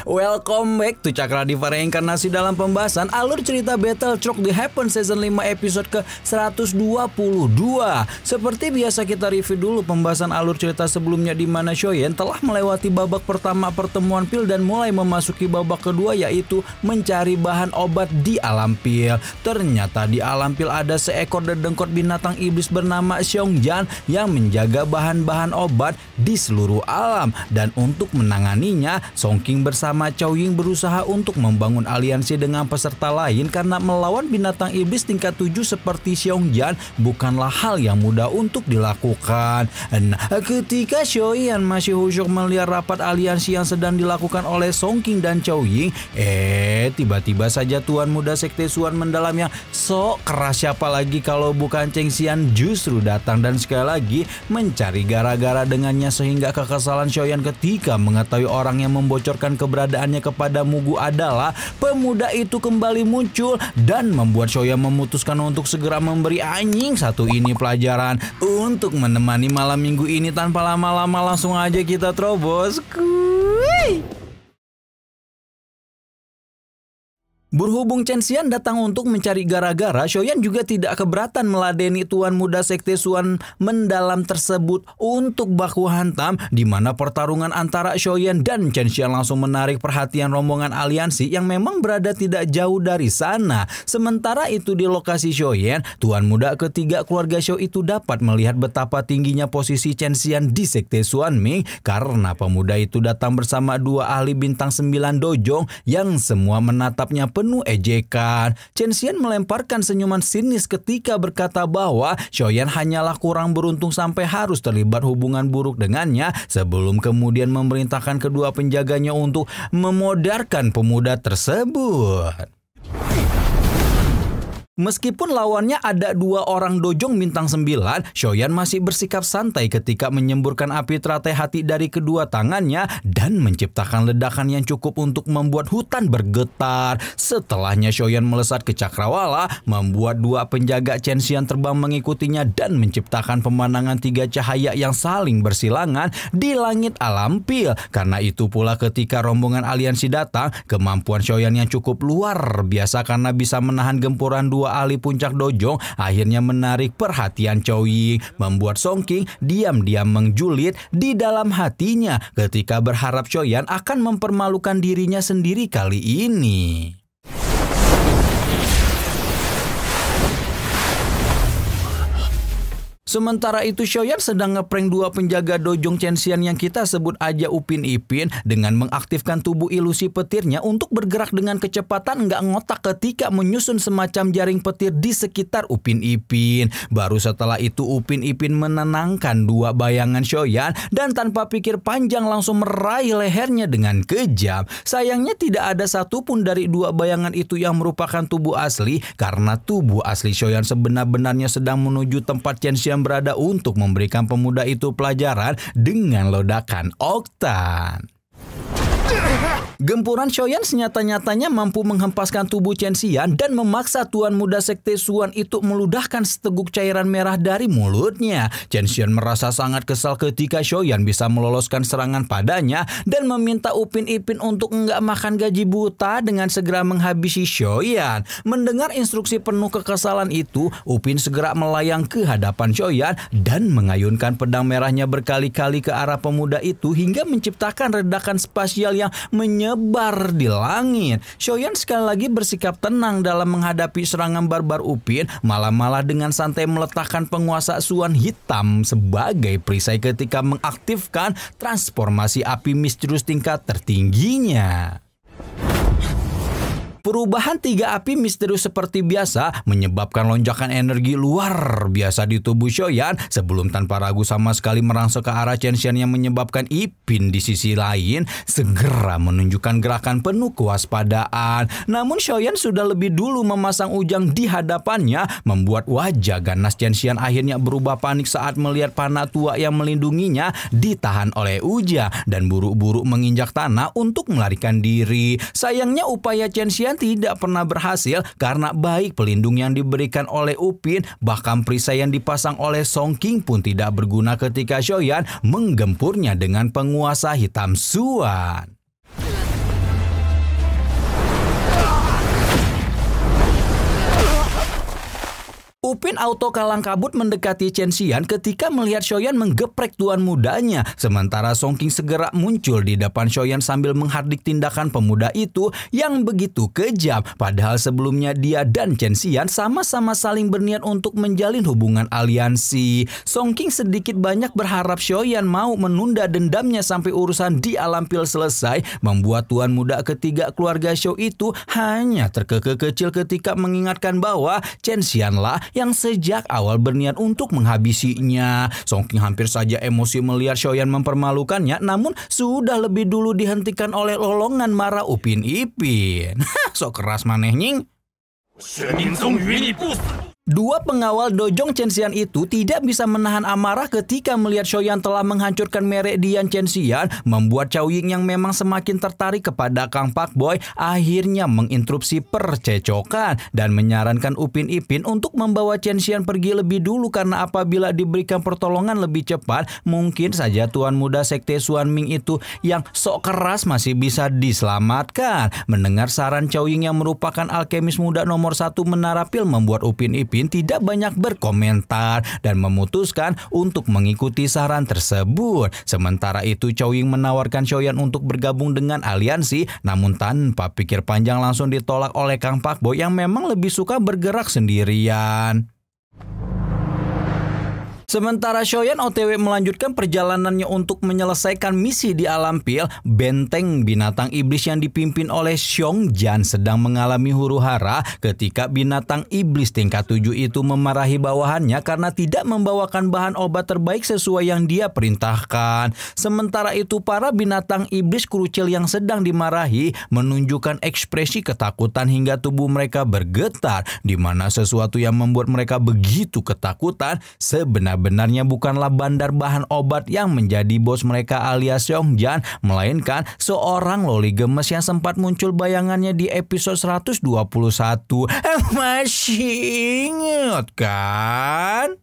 Welcome back to Cakradiva Reinkarnasi dalam pembahasan alur cerita Battle Truck The Happen Season 5 episode ke-122. Seperti biasa kita review dulu pembahasan alur cerita sebelumnya di mana Shoyan telah melewati babak pertama pertemuan pil dan mulai memasuki babak kedua yaitu mencari bahan obat di alam pil. Ternyata di alam pil ada seekor dedengkot binatang iblis bernama Xiongjan yang menjaga bahan-bahan obat di seluruh alam, dan untuk menanganinya, Song King bersama Chow Ying berusaha untuk membangun aliansi dengan peserta lain karena melawan binatang iblis tingkat 7 seperti Xiongjan bukanlah hal yang mudah untuk dilakukan. Nah, ketika Shoyan masih khusyuk melihat rapat aliansi yang sedang dilakukan oleh Song King dan Chow Ying, tiba-tiba saja Tuan Muda Sekte Suan Mendalam yang sok keras siapa lagi kalau bukan Cheng Xian justru datang dan sekali lagi mencari gara-gara dengannya, sehingga kekesalan Shoyan ketika mengetahui orang yang membocorkan keberadaannya kepada Mugu adalah pemuda itu kembali muncul dan membuat Shoyan memutuskan untuk segera memberi anjing satu ini pelajaran untuk menemani malam minggu ini. Tanpa lama-lama langsung aja kita terobos. Berhubung Cheng Xian datang untuk mencari gara-gara, Shoyan juga tidak keberatan meladeni Tuan Muda Sekte Suan Mendalam tersebut untuk baku hantam, di mana pertarungan antara Shoyan dan Cheng Xian langsung menarik perhatian rombongan aliansi yang memang berada tidak jauh dari sana. Sementara itu di lokasi Shoyan, Tuan Muda ketiga keluarga Shou itu dapat melihat betapa tingginya posisi Cheng Xian di Sekte Suan Ming karena pemuda itu datang bersama dua ahli bintang 9 dojong yang semua menatapnya penuh ejekan. Cheng Xian melemparkan senyuman sinis ketika berkata bahwa Shoyan hanyalah kurang beruntung sampai harus terlibat hubungan buruk dengannya sebelum kemudian memerintahkan kedua penjaganya untuk memodarkan pemuda tersebut. Meskipun lawannya ada dua orang dojong bintang 9, Shoyan masih bersikap santai ketika menyemburkan api teratai hati dari kedua tangannya dan menciptakan ledakan yang cukup untuk membuat hutan bergetar. Setelahnya Shoyan melesat ke cakrawala, membuat dua penjaga Cheng Xian terbang mengikutinya dan menciptakan pemandangan tiga cahaya yang saling bersilangan di langit alam pil. Karena itu pula ketika rombongan aliansi datang, kemampuan Shoyan yang cukup luar biasa karena bisa menahan gempuran dua ahli puncak dojong akhirnya menarik perhatian Chow Ying, membuat Song King diam-diam menjulit di dalam hatinya ketika berharap Shoyan akan mempermalukan dirinya sendiri kali ini. Sementara itu Shoyan sedang ngeprank dua penjaga dojong Cheng Xian yang kita sebut aja Upin Ipin dengan mengaktifkan tubuh ilusi petirnya untuk bergerak dengan kecepatan nggak ngotak ketika menyusun semacam jaring petir di sekitar Upin Ipin. Baru setelah itu Upin Ipin menenangkan dua bayangan Shoyan dan tanpa pikir panjang langsung meraih lehernya dengan kejam. Sayangnya tidak ada satupun dari dua bayangan itu yang merupakan tubuh asli karena tubuh asli Shoyan sebenar-benarnya sedang menuju tempat Cheng Xian berada untuk memberikan pemuda itu pelajaran dengan ledakan oktan. Gempuran Shoyan senyata-nyatanya mampu menghempaskan tubuh Cheng Xian dan memaksa Tuan Muda Sekte Suan itu meludahkan seteguk cairan merah dari mulutnya. Cheng Xian merasa sangat kesal ketika Shoyan bisa meloloskan serangan padanya dan meminta Upin Ipin untuk enggak makan gaji buta dengan segera menghabisi Shoyan. Mendengar instruksi penuh kekesalan itu, Upin segera melayang ke hadapan Shoyan dan mengayunkan pedang merahnya berkali-kali ke arah pemuda itu hingga menciptakan ledakan spasial yang menyebar di langit. Shoyan sekali lagi bersikap tenang dalam menghadapi serangan barbar Upin, malah dengan santai meletakkan penguasa Suan Hitam sebagai perisai ketika mengaktifkan transformasi api misterius tingkat tertingginya. Perubahan tiga api misterius seperti biasa menyebabkan lonjakan energi luar biasa di tubuh Shoyan sebelum tanpa ragu sama sekali merangsek ke arah Cheng Xian yang menyebabkan Ipin di sisi lain segera menunjukkan gerakan penuh kewaspadaan. Namun Shoyan sudah lebih dulu memasang ujang di hadapannya, membuat wajah ganas Cheng Xian akhirnya berubah panik saat melihat panah tua yang melindunginya ditahan oleh Uja dan buru-buru menginjak tanah untuk melarikan diri. Sayangnya upaya Cheng Xian Xiaoyan tidak pernah berhasil karena baik pelindung yang diberikan oleh Upin, bahkan perisai yang dipasang oleh Song King pun tidak berguna ketika Xiaoyan menggempurnya dengan penguasa hitam Suan. Upin auto kalang kabut mendekati Chen Xian ketika melihat Xiaoyan menggeprek tuan mudanya. Sementara Song King segera muncul di depan Xiaoyan sambil menghardik tindakan pemuda itu yang begitu kejam. Padahal sebelumnya dia dan Chen Xian sama-sama saling berniat untuk menjalin hubungan aliansi. Song King sedikit banyak berharap Xiaoyan mau menunda dendamnya sampai urusan di alam pil selesai. Membuat tuan muda ketiga keluarga Xiao itu hanya terkekeh kecil ketika mengingatkan bahwa Chen Xian lah yang sejak awal berniat untuk menghabisinya. Song King hampir saja emosi melihat Xiaoyan mempermalukannya, namun sudah lebih dulu dihentikan oleh lolongan marah Upin Ipin. Sok keras maneh nying. Dua pengawal dojong Chen Xian itu tidak bisa menahan amarah ketika melihat Xiaoyan telah menghancurkan merek Dian Chen Xian, membuat Cao Ying yang memang semakin tertarik kepada Kang Pak Boy akhirnya menginterupsi percecokan dan menyarankan Upin Ipin untuk membawa Chen Xian pergi lebih dulu karena apabila diberikan pertolongan lebih cepat, mungkin saja tuan muda sekte Suan Ming itu yang sok keras masih bisa diselamatkan. Mendengar saran Cao Ying yang merupakan alkemis muda nomor 1 Menara Pil membuat Upin Ipin tidak banyak berkomentar dan memutuskan untuk mengikuti saran tersebut. Sementara itu Cao Ying menawarkan Xiaoyan untuk bergabung dengan aliansi, namun tanpa pikir panjang langsung ditolak oleh Kang Pak Boy yang memang lebih suka bergerak sendirian. Sementara Xiaoyan OTW melanjutkan perjalanannya untuk menyelesaikan misi di alam pil, benteng binatang iblis yang dipimpin oleh Xiongjan sedang mengalami huru-hara ketika binatang iblis tingkat 7 itu memarahi bawahannya karena tidak membawakan bahan obat terbaik sesuai yang dia perintahkan. Sementara itu para binatang iblis kerucil yang sedang dimarahi menunjukkan ekspresi ketakutan hingga tubuh mereka bergetar, di mana sesuatu yang membuat mereka begitu ketakutan sebenarnya bukanlah bandar bahan obat yang menjadi bos mereka alias Xiongjan, melainkan seorang loli gemes yang sempat muncul bayangannya di episode 121. Masih ingat kan?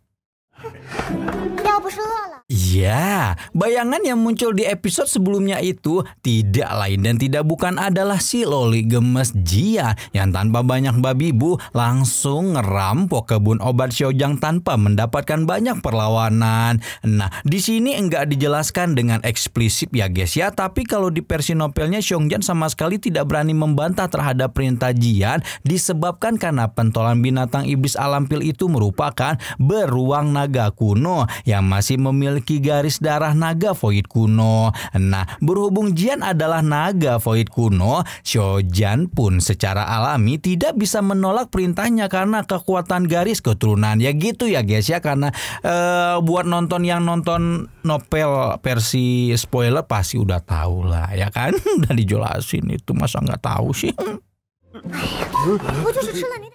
Ya, bayangan yang muncul di episode sebelumnya itu tidak lain dan tidak bukan adalah si loli gemes Jia yang tanpa banyak babi bu langsung ngerampok kebun obat Xiaojang tanpa mendapatkan banyak perlawanan. Nah, di sini enggak dijelaskan dengan eksplisit ya guys ya, tapi kalau di versi novelnya Xiongjan sama sekali tidak berani membantah terhadap perintah Jian disebabkan karena pentolan binatang iblis alam pil itu merupakan beruang naga kuno yang masih memiliki garis darah naga void kuno. Nah, berhubung Jian adalah naga void kuno, Xiaojan pun secara alami tidak bisa menolak perintahnya karena kekuatan garis keturunan. Ya gitu ya guys ya, karena buat nonton yang nonton novel versi spoiler pasti udah tahu lah ya kan. Udah dijelasin itu, masa nggak tahu sih.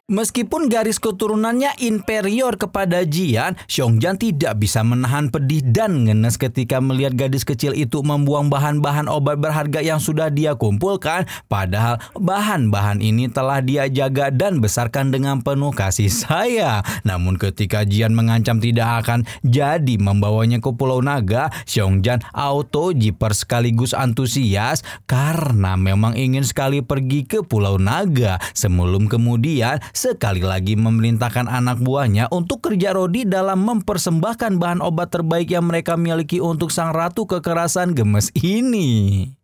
Meskipun garis keturunannya inferior kepada Jian, Xiongjan tidak bisa menahan pedih dan ngenes ketika melihat gadis kecil itu membuang bahan-bahan obat berharga yang sudah dia kumpulkan. Padahal bahan-bahan ini telah dia jaga dan besarkan dengan penuh kasih sayang. Namun ketika Jian mengancam tidak akan jadi membawanya ke Pulau Naga, Xiongjan auto jiper sekaligus antusias karena memang ingin sekali pergi ke Pulau Naga. Sebelum kemudian sekali lagi memerintahkan anak buahnya untuk kerja rodi dalam mempersembahkan bahan obat terbaik yang mereka miliki untuk sang ratu kekerasan gemes ini.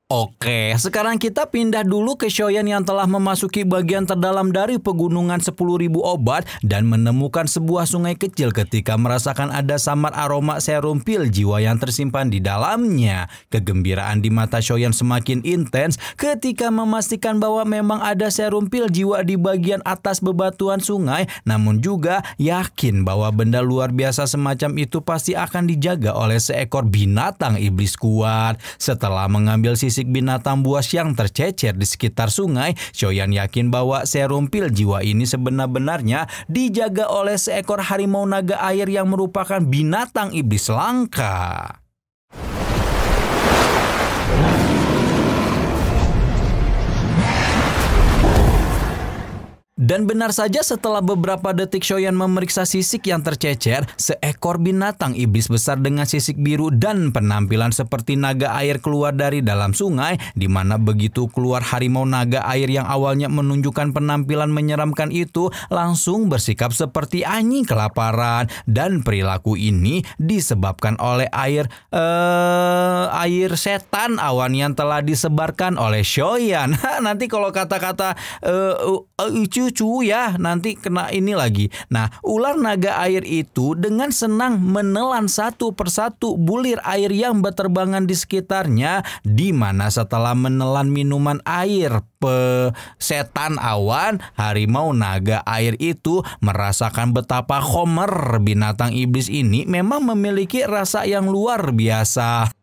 Oke, sekarang kita pindah dulu ke Xiaoyan yang telah memasuki bagian terdalam dari pegunungan 10.000 obat dan menemukan sebuah sungai kecil ketika merasakan ada samar aroma serum pil jiwa yang tersimpan di dalamnya. Kegembiraan di mata Xiaoyan semakin intens ketika memastikan bahwa memang ada serum pil jiwa di bagian atas bebatuan sungai, namun juga yakin bahwa benda luar biasa semacam itu pasti akan dijaga oleh seekor binatang iblis kuat. Setelah mengambil sisik binatang buas yang tercecer di sekitar sungai, Xiaoyan yakin bahwa serum pil jiwa ini sebenar-benarnya dijaga oleh seekor harimau naga air yang merupakan binatang iblis langka. Dan benar saja setelah beberapa detik Shoyan memeriksa sisik yang tercecer, seekor binatang iblis besar dengan sisik biru dan penampilan seperti naga air keluar dari dalam sungai, di mana begitu keluar harimau naga air yang awalnya menunjukkan penampilan menyeramkan itu langsung bersikap seperti anjing kelaparan. Dan perilaku ini disebabkan oleh air setan awan yang telah disebarkan oleh Shoyan. Nanti kalau kata-kata cucu ya, nanti kena ini lagi. Nah, ular naga air itu dengan senang menelan satu persatu bulir air yang berterbangan di sekitarnya, di mana setelah menelan minuman air setan awan, harimau naga air itu merasakan betapa Homer binatang iblis ini memang memiliki rasa yang luar biasa.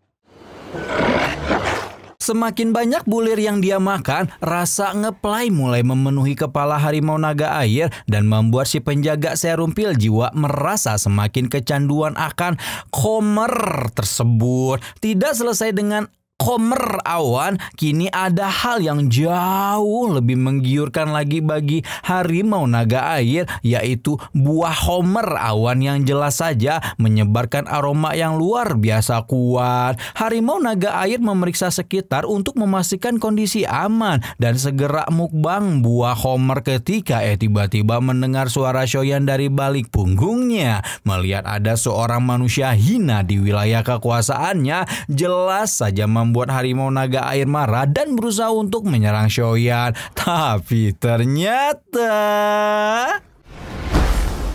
Semakin banyak bulir yang dia makan, rasa ngeplay mulai memenuhi kepala harimau naga air dan membuat si penjaga serum pil jiwa merasa semakin kecanduan akan Homer tersebut. Tidak selesai dengan Homer awan, kini ada hal yang jauh lebih menggiurkan lagi bagi harimau naga air, yaitu buah Homer awan yang jelas saja menyebarkan aroma yang luar biasa kuat. Harimau naga air memeriksa sekitar untuk memastikan kondisi aman dan segera mukbang buah Homer ketika tiba-tiba mendengar suara Shoyan dari balik punggungnya. Melihat ada seorang manusia hina di wilayah kekuasaannya, jelas saja membuat harimau naga air marah dan berusaha untuk menyerang Shoyan.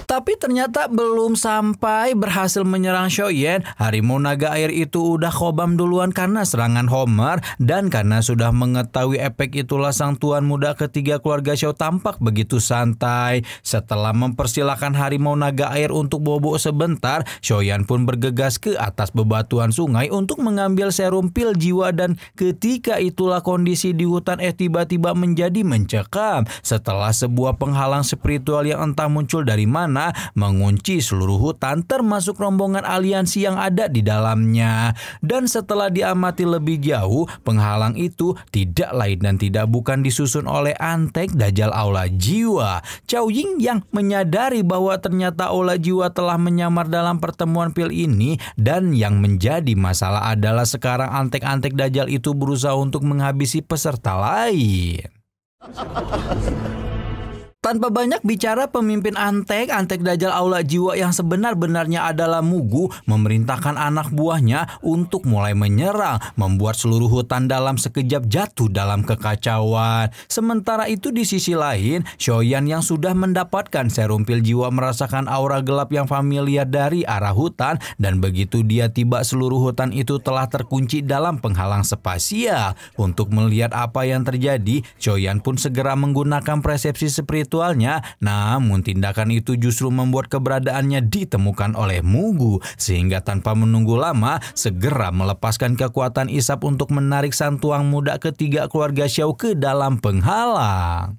Tapi ternyata belum sampai berhasil menyerang Shoyan, harimau naga air itu udah kobam duluan karena serangan Homer. Dan karena sudah mengetahui efek itulah sang tuan muda ketiga keluarga Shaw tampak begitu santai. Setelah mempersilahkan harimau naga air untuk bobo sebentar, Shoyan pun bergegas ke atas bebatuan sungai untuk mengambil serum pil jiwa. Dan ketika itulah kondisi di hutan tiba-tiba menjadi mencekam setelah sebuah penghalang spiritual yang entah muncul dari mana mengunci seluruh hutan termasuk rombongan aliansi yang ada di dalamnya. Dan setelah diamati lebih jauh, penghalang itu tidak lain dan tidak bukan disusun oleh Antek Dajjal Aula Jiwa. Chow Ying yang menyadari bahwa ternyata Aula Jiwa telah menyamar dalam pertemuan pil ini, dan yang menjadi masalah adalah sekarang Antek Dajjal itu berusaha untuk menghabisi peserta lain. Tanpa banyak bicara, pemimpin Antek Dajjal Aula Jiwa yang sebenar-benarnya adalah Mugu memerintahkan anak buahnya untuk mulai menyerang, membuat seluruh hutan dalam sekejap jatuh dalam kekacauan. Sementara itu di sisi lain, Shoyan yang sudah mendapatkan serum pil jiwa merasakan aura gelap yang familiar dari arah hutan, dan begitu dia tiba seluruh hutan itu telah terkunci dalam penghalang spasial. Untuk melihat apa yang terjadi, Shoyan pun segera menggunakan persepsi spiritualnya, namun tindakan itu justru membuat keberadaannya ditemukan oleh Mugu, sehingga tanpa menunggu lama segera melepaskan kekuatan isap untuk menarik sang tuang muda ketiga keluarga Shaw ke dalam penghalang.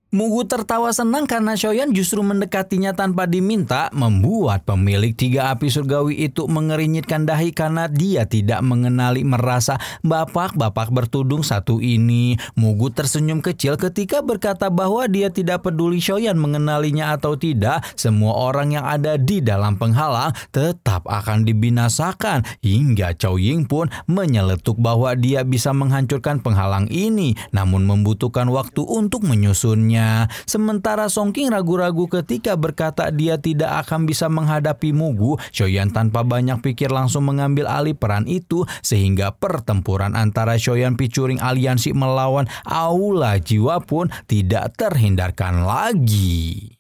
Mugu tertawa senang karena Shoyan justru mendekatinya tanpa diminta, membuat pemilik 3 api surgawi itu mengernyitkan dahi karena dia tidak mengenali merasa bapak-bapak bertudung satu ini. Mugu tersenyum kecil ketika berkata bahwa dia tidak peduli Shoyan mengenalinya atau tidak, semua orang yang ada di dalam penghalang tetap akan dibinasakan. Hingga Chow Ying pun menyeletuk bahwa dia bisa menghancurkan penghalang ini, namun membutuhkan waktu untuk menyusunnya. Sementara Song King ragu-ragu ketika berkata dia tidak akan bisa menghadapi Mugu, Shoyan tanpa banyak pikir langsung mengambil alih peran itu, sehingga pertempuran antara Shoyan featuring aliansi melawan Aula Jiwa pun tidak terhindarkan lagi.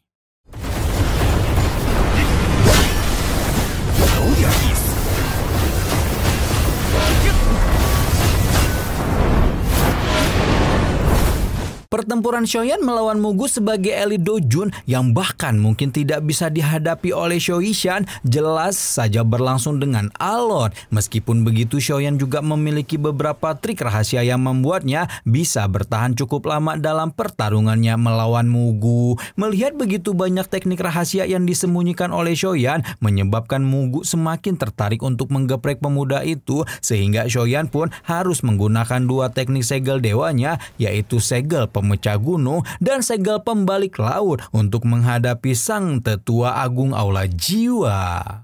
Pertempuran Shoyan melawan Mugu sebagai elit Dojun yang bahkan mungkin tidak bisa dihadapi oleh Shoishan jelas saja berlangsung dengan alot. Meskipun begitu, Shoyan juga memiliki beberapa trik rahasia yang membuatnya bisa bertahan cukup lama dalam pertarungannya melawan Mugu. Melihat begitu banyak teknik rahasia yang disembunyikan oleh Shoyan menyebabkan Mugu semakin tertarik untuk menggeprek pemuda itu, sehingga Shoyan pun harus menggunakan 2 teknik segel dewanya, yaitu segel pemuda pemecah gunung, dan segel pembalik laut untuk menghadapi sang tetua agung aula jiwa.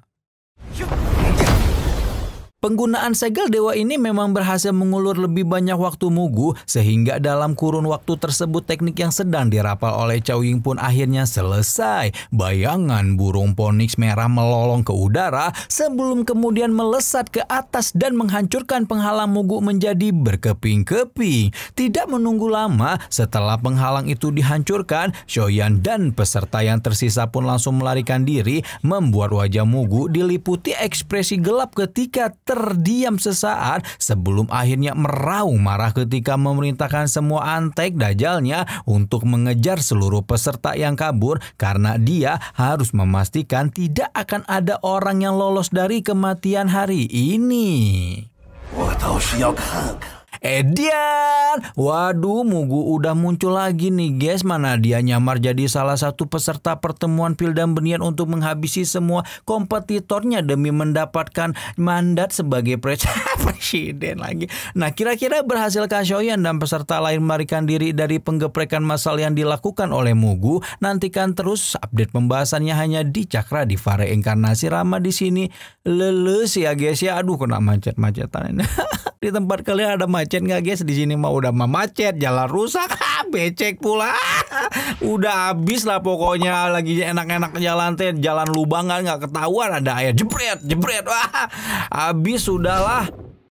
Penggunaan segel dewa ini memang berhasil mengulur lebih banyak waktu Mugu, sehingga dalam kurun waktu tersebut teknik yang sedang dirapal oleh Cao Ying pun akhirnya selesai. Bayangan burung Phoenix merah melolong ke udara sebelum kemudian melesat ke atas dan menghancurkan penghalang Mugu menjadi berkeping-keping. Tidak menunggu lama, setelah penghalang itu dihancurkan, Shoyan dan peserta yang tersisa pun langsung melarikan diri, membuat wajah Mugu diliputi ekspresi gelap ketika terdiam sesaat sebelum akhirnya meraung marah ketika memerintahkan semua antek dajalnya untuk mengejar seluruh peserta yang kabur karena dia harus memastikan tidak akan ada orang yang lolos dari kematian hari ini. Edian, waduh, Mugu udah muncul lagi nih guys. Mana dia nyamar jadi salah satu peserta pertemuan Phil dan Bernian untuk menghabisi semua kompetitornya demi mendapatkan mandat sebagai presiden lagi. Nah, kira-kira berhasilkah Shoyan dan peserta lain melarikan diri dari penggeprekan massal yang dilakukan oleh Mugu? Nantikan terus update pembahasannya hanya di Cakra Diva Reinkarnasi. Rama di sini leles ya guys ya. Aduh, kena macet-macetan ini. Di tempat kalian ada macet nggak guys? Di sini mah udah macet, jalan rusak, becek pula. Udah habis lah pokoknya, lagi enak-enak jalan jalan lubangan nggak ketahuan ada air jebret. Wah, habis sudahlah.